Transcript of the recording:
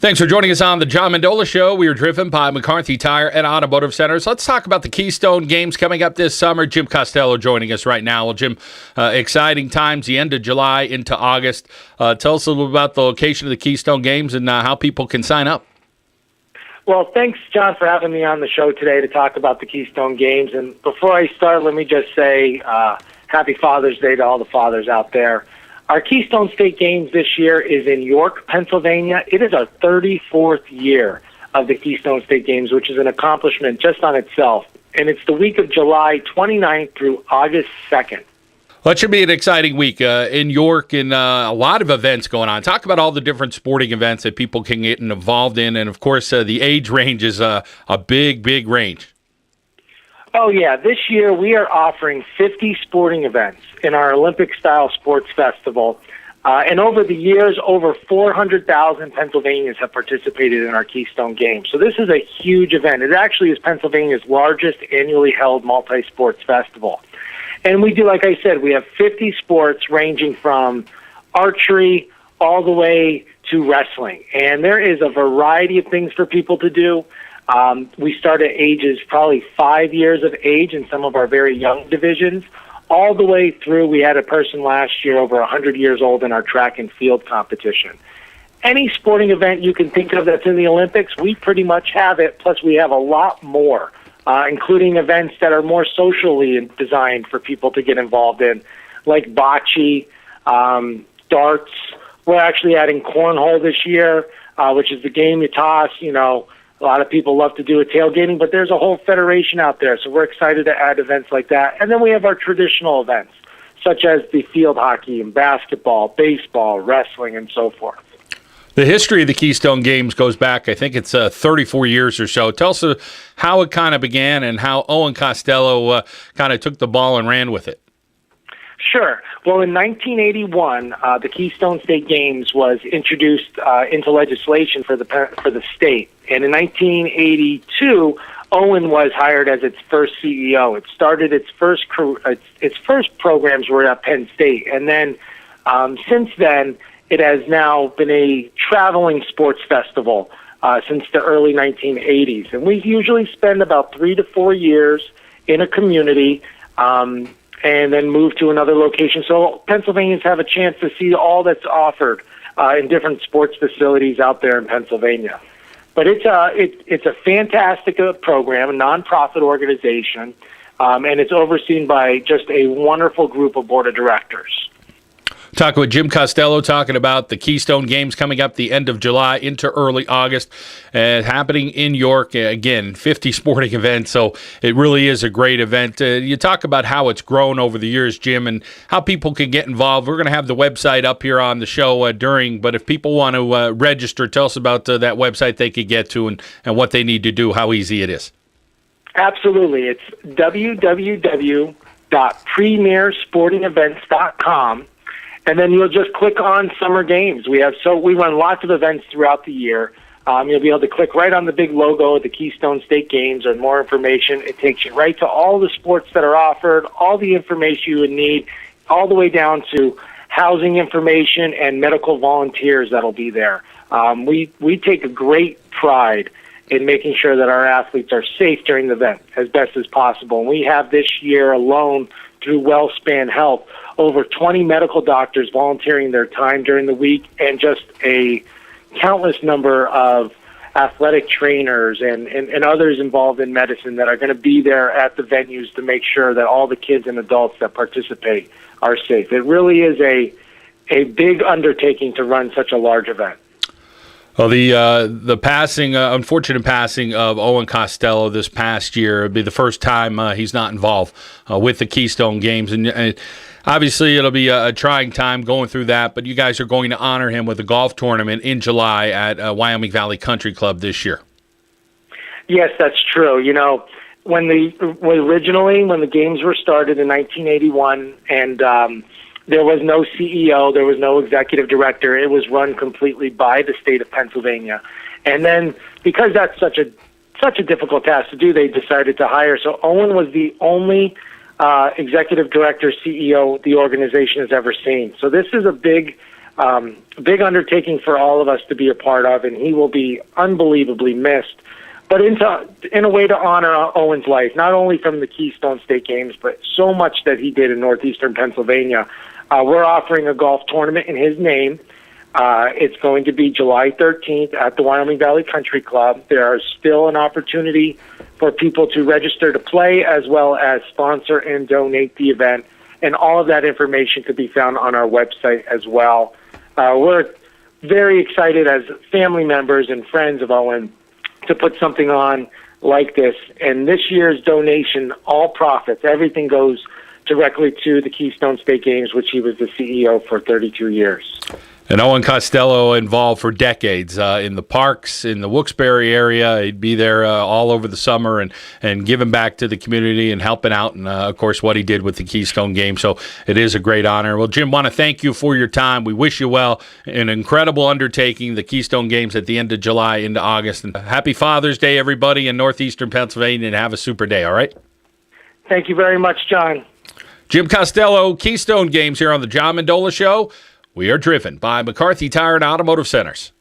Thanks for joining us on the John Mendola Show. We are driven by McCarthy Tire and Automotive Centers. Let's talk about the Keystone games coming up this summer. Jim Costello joining us right now. Well, Jim, exciting times, the end of July into August. Tell us a little about the location of the Keystone games and how people can sign up. Well, thanks, John, for having me on the show today to talk about the Keystone games. And before I start, let me just say happy Father's Day to all the fathers out there. Our Keystone State Games this year is in York, Pennsylvania. It is our 34th year of the Keystone State Games, which is an accomplishment just on itself. And it's the week of July 29th through August 2nd. Well, it should be an exciting week in York and a lot of events going on. Talk about all the different sporting events that people can get involved in. And, of course, the age range is a big, big range. Oh, yeah. This year we are offering 50 sporting events in our Olympic-style sports festival. And over the years, over 400,000 Pennsylvanians have participated in our Keystone Games. So this is a huge event. It actually is Pennsylvania's largest annually held multi-sports festival. And we do, like I said, we have 50 sports ranging from archery all the way to wrestling. And there is a variety of things for people to do. We start at ages probably 5 years of age in some of our very young divisions, all the way through. We had a person last year over 100 years old in our track and field competition. Any sporting event you can think of that's in the Olympics, we pretty much have it, plus we have a lot more, including events that are more socially designed for people to get involved in, like bocce, darts. We're actually adding cornhole this year, which is the game you toss, a lot of people love to do a tailgating, but there's a whole federation out there, so we're excited to add events like that. And then we have our traditional events, such as the field hockey and basketball, baseball, wrestling, and so forth. The history of the Keystone Games goes back, I think it's 34 years or so. Tell us how it kind of began and how Owen Costello kind of took the ball and ran with it. Sure. Well, in 1981, the Keystone State Games was introduced into legislation for the state. And in 1982, Owen was hired as its first CEO. It started its first programs were at Penn State, and then since then, it has now been a traveling sports festival since the early 1980s. And we usually spend about 3 to 4 years in a community. And then move to another location. So Pennsylvanians have a chance to see all that's offered in different sports facilities out there in Pennsylvania. But it's a fantastic program, a nonprofit organization, and it's overseen by just a wonderful group of board of directors. Talking with Jim Costello, talking about the Keystone Games coming up the end of July into early August, happening in York. Again, 50 sporting events, so it really is a great event. You talk about how it's grown over the years, Jim, and how people can get involved. We're going to have the website up here on the show but if people want to register, tell us about that website they could get to and what they need to do, how easy it is. Absolutely. It's www.premiersportingevents.com. And then you'll just click on Summer Games. We run lots of events throughout the year. You'll be able to click right on the big logo of the Keystone State Games or more information. It takes you right to all the sports that are offered, all the information you would need, all the way down to housing information and medical volunteers that'll be there. We take a great pride in making sure that our athletes are safe during the event as best as possible. And we have this year alone through WellSpan Health over 20 medical doctors volunteering their time during the week, and just a countless number of athletic trainers and others involved in medicine that are going to be there at the venues to make sure that all the kids and adults that participate are safe. It really is a big undertaking to run such a large event. Well, the unfortunate passing of Owen Costello this past year would be the first time he's not involved with the Keystone Games. And obviously it'll be a trying time going through that, but you guys are going to honor him with a golf tournament in July at Wyoming Valley Country Club this year. Yes, that's true. When the games were started in 1981 and there was no CEO, there was no executive director. It was run completely by the state of Pennsylvania. And then because that's such a difficult task to do, they decided to hire. So Owen was the only executive director, CEO the organization has ever seen. So this is a big Big undertaking for all of us to be a part of, and he will be unbelievably missed. But in a way to honor Owen's life, not only from the Keystone State Games, but so much that he did in northeastern Pennsylvania, we're offering a golf tournament in his name. It's going to be July 13th at the Wyoming Valley Country Club. There is still an opportunity for people to register to play as well as sponsor and donate the event. And all of that information could be found on our website as well. We're very excited as family members and friends of Owen to put something on like this. And this year's donation, all profits, everything goes directly to the Keystone State Games, which he was the CEO for 32 years. And Owen Costello involved for decades in the parks, in the Wilkes-Barre area. He'd be there all over the summer and giving back to the community and helping out. And, of course, what he did with the Keystone game. So it is a great honor. Well, Jim, want to thank you for your time. We wish you well. An incredible undertaking, the Keystone Games at the end of July into August. And happy Father's Day, everybody in northeastern Pennsylvania, and have a super day, all right? Thank you very much, John. Jim Costello, Keystone Games here on the John Mendola Show. We are driven by McCarthy Tire and Automotive Centers.